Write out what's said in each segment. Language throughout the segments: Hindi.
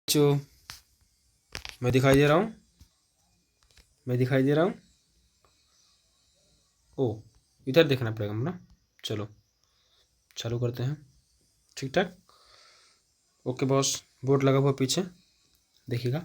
जो मैं दिखाई दे रहा हूँ। ओ, इधर देखना पड़ेगा ना। चलो चालू करते हैं। ठीक ठाक। ओके बॉस, बोर्ड लगा हुआ पीछे देखिएगा।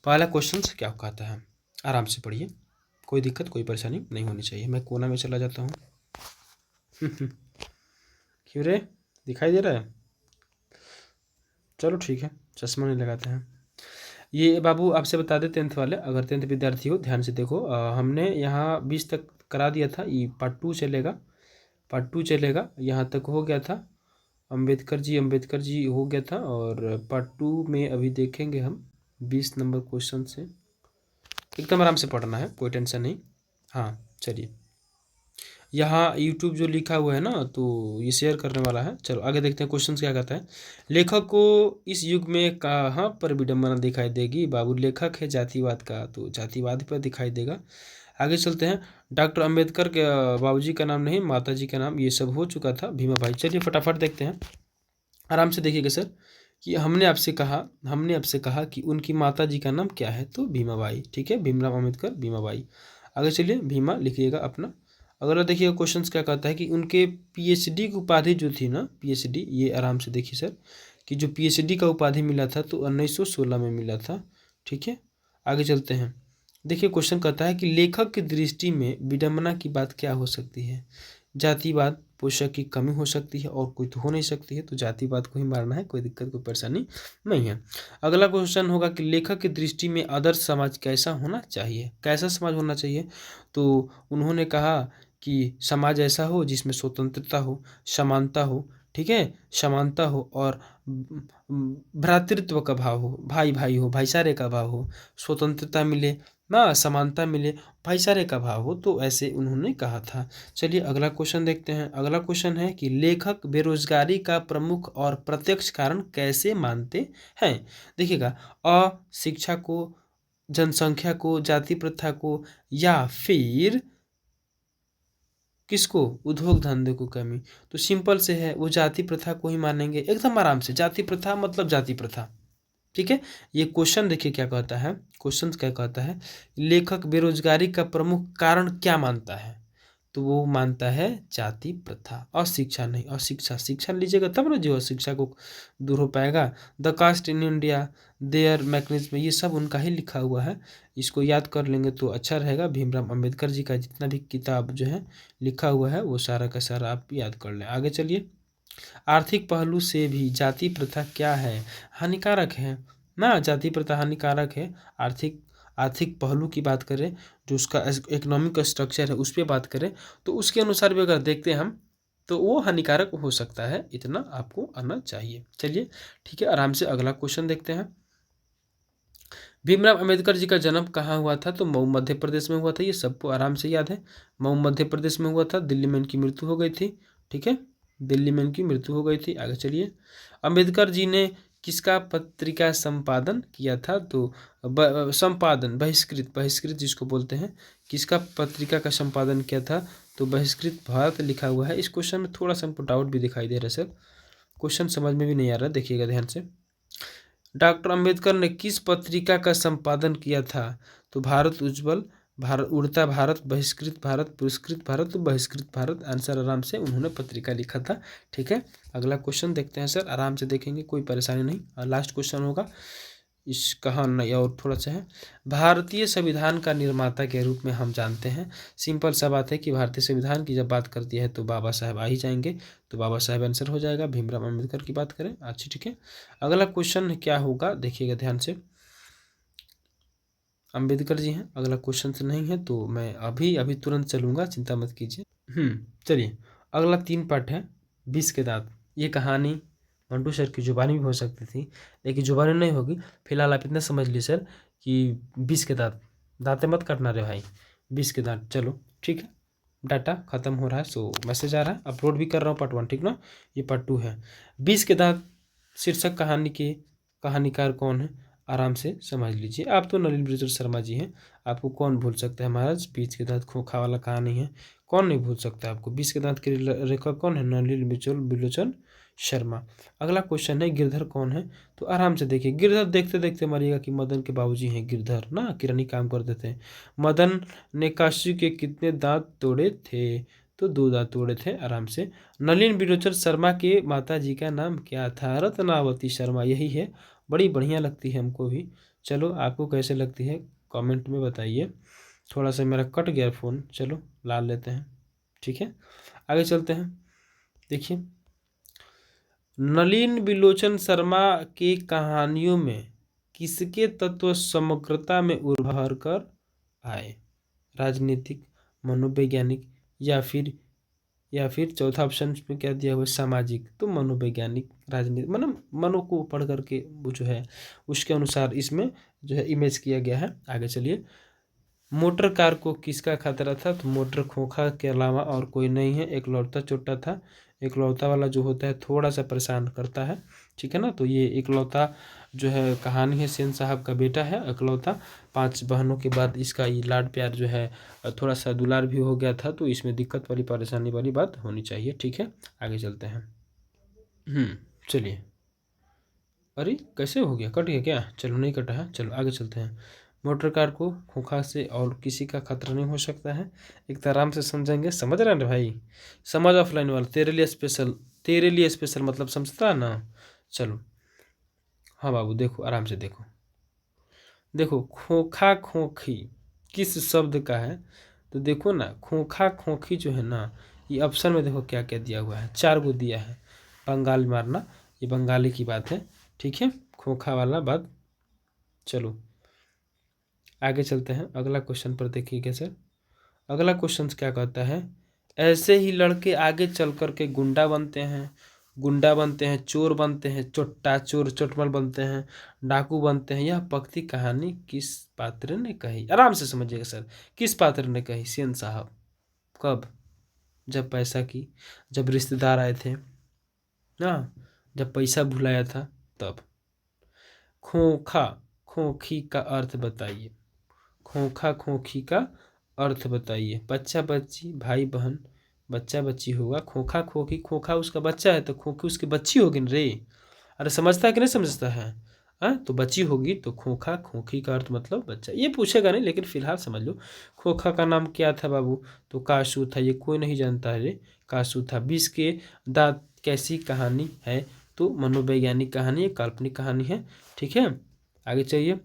पहला क्वेश्चन क्या कहता है, आराम से पढ़िए, कोई दिक्कत कोई परेशानी नहीं होनी चाहिए। मैं कोना में चला जाता हूँ। क्यों रे, दिखाई दे रहा है? चलो ठीक है, चश्मा नहीं लगाते हैं। ये बाबू आपसे बता दे, 10th वाले, अगर 10th विद्यार्थी हो ध्यान से देखो। हमने यहाँ 20 तक करा दिया था। ये पार्ट 2 चलेगा, यहाँ तक हो गया था। अंबेडकर जी हो गया था। और पार्ट 2 में अभी देखेंगे हम 20 नंबर क्वेश्चन से। एकदम आराम से पढ़ना है, कोई टेंशन नहीं। हाँ चलिए, यहाँ यूट्यूब जो लिखा हुआ है ना, तो ये शेयर करने वाला है। चलो आगे देखते हैं क्वेश्चन क्या कहता है। लेखक को इस युग में कहाँ पर विडंबना दिखाई देगी? बाबू लेखक है जातिवाद का, तो जातिवाद पर दिखाई देगा। आगे चलते हैं। डॉक्टर अंबेडकर के बाबूजी का नाम नहीं, माताजी का नाम, ये सब हो चुका था। भीमा भाई, चलिए फटाफट देखते हैं। आराम से देखिएगा सर, कि हमने आपसे कहा कि उनकी माताजी का नाम क्या है, तो भीमा बाई। ठीक है, भीमराव अम्बेडकर, भीमा बाई। आगे चलिए, भीमा लिखिएगा अपना। अगला देखिएगा क्वेश्चन क्या कहता है कि उनके पीएचडी की उपाधि जो थी ना, पीएचडी, ये आराम से देखिए सर, कि जो पीएचडी का उपाधि मिला था तो 1916 में मिला था। ठीक है, आगे चलते हैं। देखिए क्वेश्चन कहता है कि लेखक की दृष्टि में विडंबना की बात क्या हो सकती है? जातिवाद, पोषक की कमी हो सकती है, और कोई तो हो नहीं सकती है, तो जातिवाद को ही मारना है, कोई दिक्कत कोई परेशानी नहीं है। अगला क्वेश्चन होगा कि लेखक की दृष्टि में आदर्श समाज कैसा होना चाहिए? कैसा समाज होना चाहिए? तो उन्होंने कहा कि समाज ऐसा हो जिसमें स्वतंत्रता हो, समानता हो, ठीक है, समानता हो, और भ्रातृत्व का भाव हो, भाई भाई हो, भाईचारे का भाव हो, स्वतंत्रता मिले ना, समानता मिले, भाईचारे का भाव हो, तो ऐसे उन्होंने कहा था। चलिए अगला क्वेश्चन देखते हैं। अगला क्वेश्चन है कि लेखक बेरोजगारी का प्रमुख और प्रत्यक्ष कारण कैसे मानते हैं? देखिएगा, अशिक्षा को, जनसंख्या को, जाति प्रथा को, या फिर किसको? उद्योग धंधे को कमी। तो सिंपल से है, वो जाति प्रथा को ही मानेंगे, एकदम आराम से। जाति प्रथा मतलब जाति प्रथा। ठीक है, ये क्वेश्चन देखिए क्या कहता है। क्वेश्चन क्या कहता है, लेखक बेरोजगारी का प्रमुख कारण क्या मानता है? तो वो मानता है जाति प्रथा, अशिक्षा नहीं। अशिक्षा, शिक्षा लीजिएगा तब ना जो अशिक्षा को दूर हो पाएगा। The caste in India, their mechanism, ये सब उनका ही लिखा हुआ है। इसको याद कर लेंगे तो अच्छा रहेगा। भीमराव अंबेडकर जी का जितना भी किताब जो है लिखा हुआ है, वो सारा का सारा आप याद कर लें। आगे चलिए। आर्थिक पहलू से भी जाति प्रथा क्या है? हानिकारक है ना, जाति प्रथा हानिकारक है। आर्थिक आर्थिक पहलू की बात करें, जो उसका इकोनॉमिक स्ट्रक्चर है उस पर बात करें, तो उसके अनुसार भी अगर देखते हैं हम, तो वो हानिकारक हो सकता है, इतना आपको आना चाहिए। चलिए ठीक है, आराम से अगला क्वेश्चन देखते हैं। भीमराव अंबेडकर जी का जन्म कहाँ हुआ था? तो मऊ मध्य प्रदेश में हुआ था। ये सबको आराम से याद है, मऊ मध्य प्रदेश में हुआ था। दिल्ली में इनकी मृत्यु हो गई थी। ठीक है, दिल्ली में इनकी मृत्यु हो गई थी। आगे चलिए। अंबेडकर जी ने किसका पत्रिका संपादन किया था? तो संपादन, बहिष्कृत, बहिष्कृत जिसको बोलते हैं, किसका पत्रिका का संपादन किया था? तो बहिष्कृत भारत लिखा हुआ है। इस क्वेश्चन में थोड़ा सा हमको डाउट भी दिखाई दे रहा है सर, क्वेश्चन समझ में भी नहीं आ रहा, देखिएगा ध्यान से। डॉक्टर अंबेडकर ने किस पत्रिका का संपादन किया था? तो भारत उज्ज्वल, भारत उड़ता भारत, बहिष्कृत भारत, पुरस्कृत भारत, तो बहिष्कृत भारत आंसर। आराम से उन्होंने पत्रिका लिखा था। ठीक है, अगला क्वेश्चन देखते हैं सर, आराम से देखेंगे, कोई परेशानी नहीं। और लास्ट क्वेश्चन होगा इस कहाँ नहीं, और थोड़ा सा है। भारतीय संविधान का निर्माता के रूप में हम जानते हैं। सिंपल सा बात है कि भारतीय संविधान की जब बात करती है तो बाबा साहब आ ही जाएंगे, तो बाबा साहब आंसर हो जाएगा। भीमराव अम्बेडकर की बात करें, अच्छी, ठीक है। अगला क्वेश्चन क्या होगा देखिएगा ध्यान से, अंबेडकर जी हैं। अगला क्वेश्चन से नहीं है तो मैं अभी अभी तुरंत चलूँगा, चिंता मत कीजिए। चलिए, अगला 3 पार्ट है। 20 के दांत, ये कहानी मंटू सर की जुबानी भी हो सकती थी, लेकिन जुबानी नहीं होगी। फिलहाल आप इतना समझ लीजिए सर कि 20 के दांत, दांते मत काटना रे भाई, 20 के दांत। चलो ठीक है, डाटा खत्म हो रहा है, सो मैसेज आ रहा है, अपलोड भी कर रहा हूँ पार्ट 1, ठीक ना। ये पार्ट 2 है। 20 के दांत शीर्षक कहानी के कहानीकार कौन है? आराम से समझ लीजिए। आप तो नलिन बिजर शर्मा जी हैं, आपको कौन भूल सकता है महाराज। 20 के दांत खोखा वाला कहानी है, कौन नहीं भूल सकता आपको। 20 के दांत के लेखक कौन है? नलिन बिलोचन शर्मा। अगला क्वेश्चन है गिरधर कौन है, तो आराम से देखिए, गिरधर देखते देखते मरिएगा कि मदन के बाबूजी हैं गिरधर ना, किरानी काम करते थे। मदन ने काशी के कितने दांत तोड़े थे, तो 2 दांत तोड़े थे। आराम से। नलिन बिलोचन शर्मा के माता जी का नाम क्या था, रत्नावती शर्मा, यही है। बड़ी बढ़िया लगती है हमको भी। चलो आपको कैसे लगती है कमेंट में बताइए। थोड़ा सा मेरा कट गया फ़ोन, चलो ला लेते हैं, ठीक है। आगे चलते हैं। देखिए, नलिन बिलोचन शर्मा की कहानियों में किसके तत्व समग्रता में उभर कर आए, राजनीतिक, मनोवैज्ञानिक, या फिर चौथा ऑप्शन में क्या दिया हुआ है, सामाजिक। तो मनोवैज्ञानिक, राजनीतिक, मनो को पढ़ करके वो जो है उसके अनुसार इसमें जो है इमेज किया गया है। आगे चलिए। मोटर कार को किसका खतरा था, तो मोटर खोखा के अलावा और कोई नहीं है, एकलौता चोटा था। एकलौता वाला जो होता है थोड़ा सा परेशान करता है, ठीक है ना। तो ये एकलौता जो है कहानी है, सेन साहब का बेटा है एकलौता। 5 बहनों के बाद इसका ये लाड प्यार जो है थोड़ा सा दुलार भी हो गया था, तो इसमें दिक्कत वाली परेशानी वाली बात होनी चाहिए, ठीक है। आगे चलते हैं। चलिए, अरे कैसे हो गया, कट गया क्या, चलो नहीं कटा है, चलो आगे चलते हैं। मोटर कार को खोखा से और किसी का खतरा नहीं हो सकता है, एक तो आराम से समझेंगे, समझ रहे हैं भाई, समझ ऑफलाइन वाला, तेरे लिए स्पेशल मतलब समझता है ना। चलो हाँ बाबू, देखो आराम से देखो। देखो खोखा खोखी किस शब्द का है, तो देखो ना, खोखा खोखी जो है ना, ये ऑप्शन में देखो क्या क्या दिया हुआ है, 4 गो दिया है। बंगाल मारना, ये बंगाली की बात है, ठीक है, खोखा वाला बात। चलो आगे चलते हैं, अगला क्वेश्चन पर देखिएगा सर। अगला क्वेश्चन क्या कहता है, ऐसे ही लड़के आगे चल कर के गुंडा बनते हैं, चोर बनते हैं, चोट्टा चोर चोटमल बनते हैं, डाकू बनते हैं। यह पक्ति कहानी किस पात्र ने कही, आराम से समझिएगा सर, किस पात्र ने कही, सेन साहब। कब, जब पैसा की, जब रिश्तेदार आए थे ना, जब पैसा भुलाया था तब। खोखा खोखी का अर्थ बताइए, खोखा खोखी का अर्थ बताइए। बच्चा बच्ची, भाई बहन, बच्चा बच्ची होगा, खोखा खोखी, खोखा उसका बच्चा है तो खोखी उसकी बच्ची होगी न रे। अरे समझता है कि नहीं समझता है, हाँ तो बच्ची होगी, तो खोखा खोखी का अर्थ मतलब बच्चा। ये पूछेगा नहीं, लेकिन फिलहाल समझ लो। खोखा का नाम क्या था बाबू, तो कासू था, ये कोई नहीं जानता है रे, कासू था। 20 के दांत कैसी कहानी है, तो मनोवैज्ञानिक कहानी है, काल्पनिक कहानी है, ठीक है। आगे चाहिए।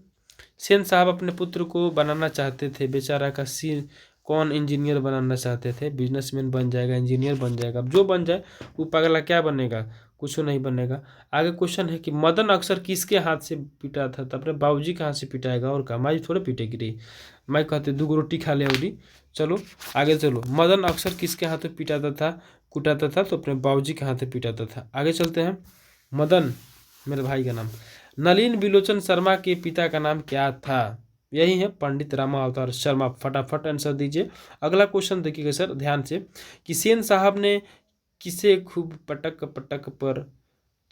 सेन साहब अपने पुत्र को बनाना चाहते थे, बेचारा का सिर, कौन इंजीनियर बनाना चाहते थे, बिजनेसमैन बन जाएगा, इंजीनियर बन जाएगा, अब जो बन जाए, वो पगला क्या बनेगा, कुछ नहीं बनेगा। आगे क्वेश्चन है कि मदन अक्सर किसके हाथ से पिटा था, तो अपने बाबूजी के हाथ से पिटाएगा, और का माई थोड़े पीटेगी रे, माई कहते 2 रोटी खा ले उड़ी। चलो आगे चलो, मदन अक्सर किसके हाथ में पिटाता था, कुटाता था, तो अपने बाबूजी के हाथ में पिटाता था। आगे चलते हैं। मदन मेरे भाई का नाम। नलिन बिलोचन शर्मा के पिता का नाम क्या था, यही है पंडित रामा अवतार शर्मा। फटाफट आंसर दीजिए। अगला क्वेश्चन देखिएगा सर ध्यान से, कि सेन साहब ने किसे खूब पटक पटक पर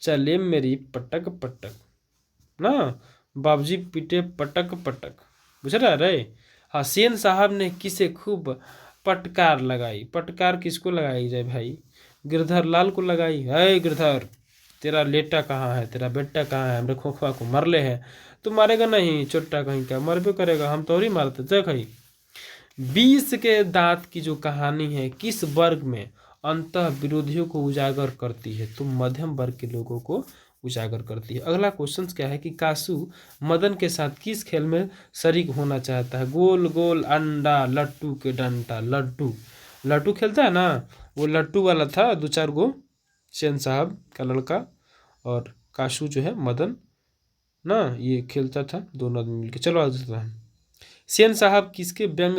चले मेरी पटक पटक ना, बाबूजी पीटे पटक पटक, बुझ रहा रे। हाँ, सेन साहब ने किसे खूब पटकार लगाई, पटकार किसको लगाई जाए भाई, गिरधर लाल को लगाई है। गिरधर तेरा लेटा कहाँ है, तेरा बेटा कहाँ है, हमरे खोखवा को मरले है, तो मारेगा नहीं, चोट्टा कहीं का मरबे करेगा, हम तो ही मारते जय कहीं। 20 के दांत की जो कहानी है किस वर्ग में अंतः विरोधियों को उजागर करती है, तो मध्यम वर्ग के लोगों को उजागर करती है। अगला क्वेश्चन क्या है, कि कासू मदन के साथ किस खेल में शरीक होना चाहता है, गोल गोल अंडा लट्टू के डंडा, लड्डू, लट्टू खेलता है ना, वो लट्टू वाला था, 2-4 गो सेन साहब का लड़का और कासू जो है मदन ना, ये खेलता था, दोनों आदमी मिलकर। चलो आ जाता है। सेन साहब किसके व्यंग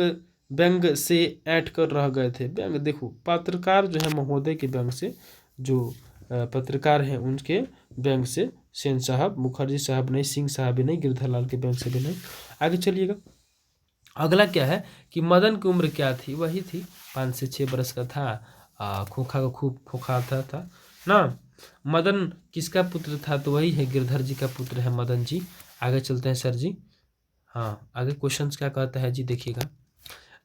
व्यंग से ऐंठ कर रह गए थे, व्यंग देखो, पत्रकार जो है महोदय के व्यंग से, जो पत्रकार हैं उनके व्यंग से सेन साहब, मुखर्जी साहब नहीं, सिंह साहब भी नहीं, गिरधर लाल के व्यंग से भी नहीं। आगे चलिएगा। अगला क्या है, कि मदन की उम्र क्या थी, वही थी 5 से 6 बरस का था। खोखा को खूब खोखाता था ना। मदन किसका पुत्र था, तो वही है गिरधर जी का पुत्र है मदन जी। आगे चलते हैं सर जी। हाँ आगे क्वेश्चन क्या कहता है जी, देखिएगा।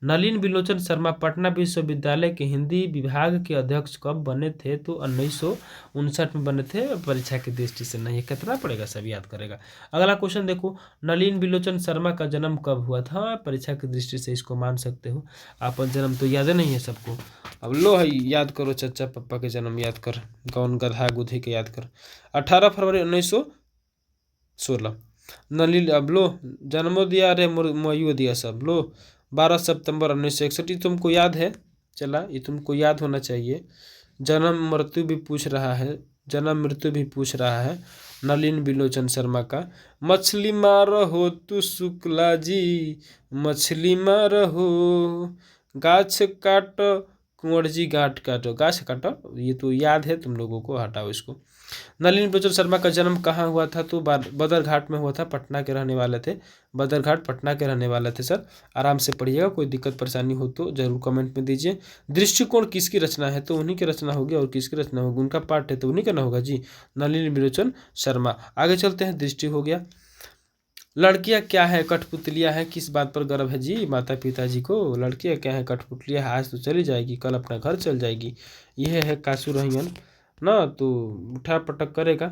नलिन बिलोचन शर्मा पटना विश्वविद्यालय के हिंदी विभाग के अध्यक्ष कब बने थे? तो 1959 में बने थे। परीक्षा की दृष्टि से नहीं, कितना पड़ेगा, सब याद करेगा। अगला क्वेश्चन देखो, नलिन बिलोचन शर्मा का जन्म कब हुआ था? परीक्षा की दृष्टि से इसको मान सकते हो। आपका जन्म तो याद नहीं है सबको। अब लो है, याद करो, चचा पप्पा के जन्म याद कर, कौन गधा गुधे के याद कर। 18 फरवरी 1916। नलिन, अब लो, जन्मो दिया रे मयो दिया सब लो। 12 सितंबर 1961। ये तुमको याद है, चला, ये तुमको याद होना चाहिए। जन्म मृत्यु भी पूछ रहा है, जन्म मृत्यु भी पूछ रहा है नलिन बिलोचन शर्मा का। मछली मारो तू शुक्ला जी, मछली मारो, गाछ काटो कुंवर जी, गाठ काटो, गाछ काटो। ये तो याद है तुम लोगों को, हटाओ इसको। नलिन बिलोचन शर्मा का जन्म कहाँ हुआ था? तो बदरघाट में हुआ था। पटना के रहने वाले थे, बदरघाट पटना के रहने वाले थे सर। आराम से पढ़िएगा, कोई दिक्कत परेशानी हो तो जरूर कमेंट में दीजिए। दृष्टिकोण किसकी रचना है? तो उन्हीं की रचना होगी, और किसकी रचना होगी, उनका पार्ट है तो उन्हीं का ना होगा जी, नलिन बिलोचन शर्मा। आगे चलते हैं, दृष्टि हो गया। लड़कियां क्या है? कठपुतलियां हैं। किस बात पर गर्व है जी माता पिताजी को? लड़कियां क्या है? कठपुतलियां। आज तो चली जाएगी, कल अपना घर चल जाएगी। यह है कासु रहियन ना, तो उठा पटक करेगा।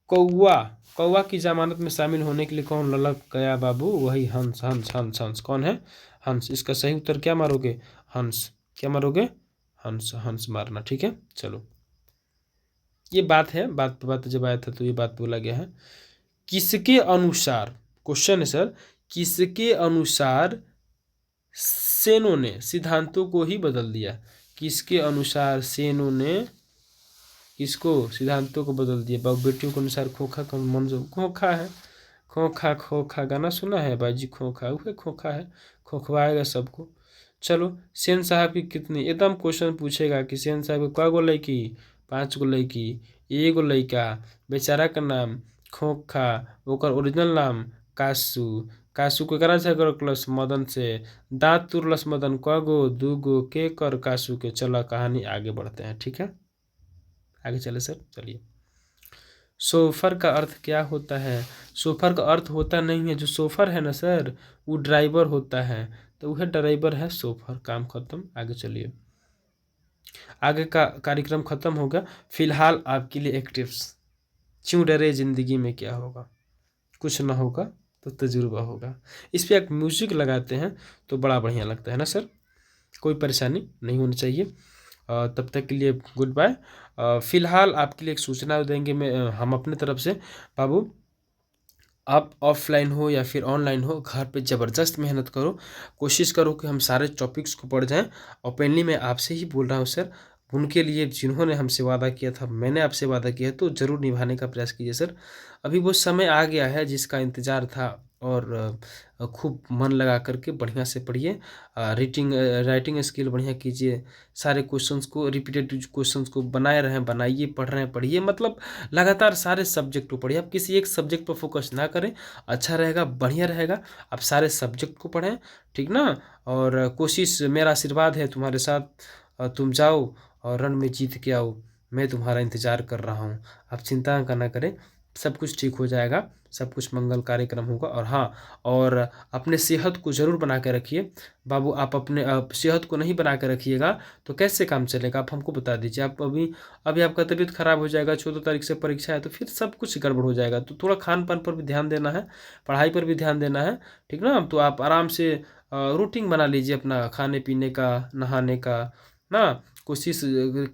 कौवा, कौवा की जमानत में शामिल होने के लिए कौन ललक गया बाबू? वही हंस, हंस हंस हंस। कौन है? हंस। इसका सही उत्तर क्या मारोगे? हंस। क्या मारोगे? हंस, हंस मारना। ठीक है, चलो, ये बात है, बात पे बात जब आया था तो ये बात बोला गया है। किसके अनुसार, क्वेश्चन है सर, किसके अनुसार सेनों ने सिद्धांतों को ही बदल दिया? किसके अनुसार सेनों ने इसको सिद्धांतों को बदल दिया? बाबू बेटियों के अनुसार खोखा का मन, खोखा है, खोखा खोखा गाना सुना है बाजी, खोखा वह खोखा है, खोखवाएगा सबको। चलो, सेन साहब की कितनी, एकदम क्वेश्चन पूछेगा कि सेन साहब को गो लड़की? 5 गो लड़की, एगो लड़का, बेचारा का नाम खोखा, ओकर ओरिजिनल नाम कासू। कासू को करा झगड़लस मदन से, दांत तुरलस मदन, कगो 2 गो के कर कासू के। चलो कहानी आगे बढ़ते हैं, ठीक है, आगे चले सर, चलिए। सोफर का अर्थ क्या होता है? सोफर का अर्थ होता नहीं है, जो सोफर है ना सर, वो ड्राइवर होता है, तो वह ड्राइवर है सोफर। काम खत्म, आगे चलिए। आगे का कार्यक्रम खत्म होगा। फिलहाल आपके लिए एक टिप्स, क्यों डरे, जिंदगी में क्या होगा, कुछ ना होगा तो तजुर्बा होगा। इस पर एक म्यूजिक लगाते हैं तो बड़ा बढ़िया लगता है ना सर, कोई परेशानी नहीं होनी चाहिए। तब तक के लिए गुड बाय। फिलहाल आपके लिए एक सूचना देंगे हम अपने तरफ से। बाबू, आप ऑफलाइन हो या फिर ऑनलाइन हो, घर पे ज़बरदस्त मेहनत करो, कोशिश करो कि हम सारे टॉपिक्स को पढ़ जाएं। ओपनली मैं आपसे ही बोल रहा हूं सर, उनके लिए जिन्होंने हमसे वादा किया था, मैंने आपसे वादा किया, तो ज़रूर निभाने का प्रयास कीजिए सर। अभी वो समय आ गया है जिसका इंतज़ार था, और खूब मन लगा करके बढ़िया से पढ़िए। राइटिंग स्किल बढ़िया कीजिए, सारे क्वेश्चंस को, रिपीटेड क्वेश्चंस को बनाए रहें, बनाइए, पढ़ रहे हैं, पढ़िए, मतलब लगातार सारे सब्जेक्ट को पढ़िए। आप किसी एक सब्जेक्ट पर फोकस ना करें, अच्छा रहेगा, बढ़िया रहेगा। आप सारे सब्जेक्ट को पढ़ें, ठीक ना। और कोशिश, मेरा आशीर्वाद है तुम्हारे साथ, तुम जाओ और रण में जीत के आओ, मैं तुम्हारा इंतज़ार कर रहा हूँ। आप चिंता ना करें, सब कुछ ठीक हो जाएगा, सब कुछ मंगल कार्यक्रम होगा। और हाँ, और अपने सेहत को ज़रूर बना के रखिए बाबू। आप अपने सेहत को नहीं बना के रखिएगा तो कैसे काम चलेगा, आप हमको बता दीजिए। आप अभी आपका तबीयत खराब हो जाएगा, 14 तारीख से परीक्षा है, तो फिर सब कुछ गड़बड़ हो जाएगा। तो थोड़ा खान पान पर भी ध्यान देना है, पढ़ाई पर भी ध्यान देना है, ठीक ना। तो आप आराम से रूटीन बना लीजिए अपना, खाने पीने का, नहाने का ना। कोशिश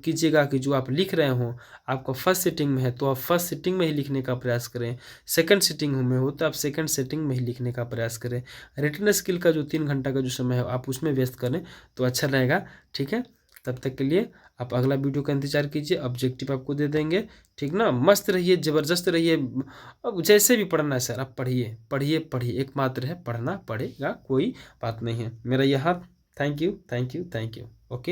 कीजिएगा कि जो आप लिख रहे हो, आपको फर्स्ट सिटिंग में है तो आप फर्स्ट सिटिंग में ही लिखने का प्रयास करें, सेकंड सिटिंग में हो तो आप सेकंड सिटिंग में ही लिखने का प्रयास करें। रिटन स्किल का जो 3 घंटा का जो समय है आप उसमें व्यस्त करें तो अच्छा रहेगा, ठीक है। तब तक के लिए आप अगला वीडियो का इंतजार कीजिए, ऑब्जेक्टिव आपको दे देंगे, ठीक ना। मस्त रहिए, ज़बरदस्त रहिए, अब जैसे भी पढ़ना है सर आप पढ़िए, पढ़िए पढ़िए, एकमात्र है पढ़ना पड़ेगा, कोई बात नहीं है। मेरा यहाँ thank you, thank you, thank you, okay.